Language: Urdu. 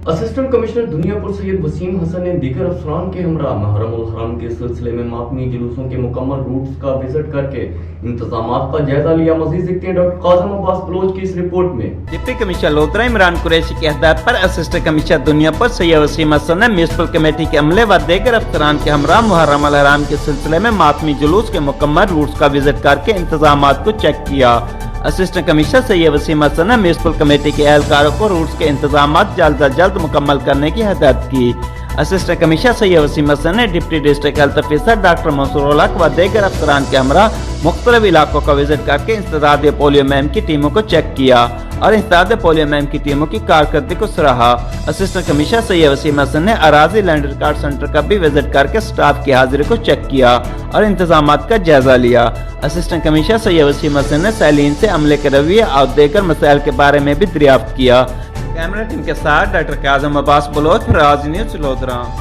اسسٹنٹ کمشنر دنیا پور سید وسیم حسن نے دیگر افسران کے ہمراہ محرم الحرام کے سلسلے میں ماتمی جلوسوں کے مکمل روٹس کا وزٹ کر کے انتظامات کا جائزہ لیا. مزید دیکھتے ہیں ڈاکٹر قاسم عباس بلوچ کی اس رپورٹ میں. ڈپٹی کمشنر لودھرا عمران قریشی کی ہدایت پر اسسٹنٹ کمشنر دنیا پور سید وسیم حسن نے میونسپل کمیٹی کے عملے و دیگر افسران کے ہمراہ محرم الحرام کے سلسلے میں ماتمی جلوس کے مکمل روٹس کا وزٹ کر کے انتظامات کو چیک کیا. اسسٹنٹ کمشنر سید وسیم حسن نے میونسپل کمیٹی کے اہلکاروں کو روٹس کے انتظامات جلد از جلد مکمل کرنے کی ہدایت کی. اسسٹنٹ کمشنر سید وسیم حسن نے deputy district health officer doctor Mansoor ul Haq و دیگر افسران کے ہمراہ مختلف علاقوں کا وزٹ کر کے انسداد پولیو مہم کی ٹیموں کو چیک کیا اور انسداد پولیو مہم کی ٹیموں کی کارکردگی کو سراہا. اسسٹنٹ کمشنر سید وسیم حسن نے اراضی لینڈ ریکارڈ سینٹر کا بھی وزٹ کر کے سٹاف کی حاضری کو چیک کیا اور انتظامات کا جائزہ لیا. اسسٹنٹ کمشنر سید وسیم حسن نے سائلین سے عملے کے رویے اور دیگر مسائل کے بارے میں بھی دریافت کیا. کیمرہ ٹیم کے ساتھ ڈاکٹر قاسم عباس بلوچ، راج نیوز، لودھرا.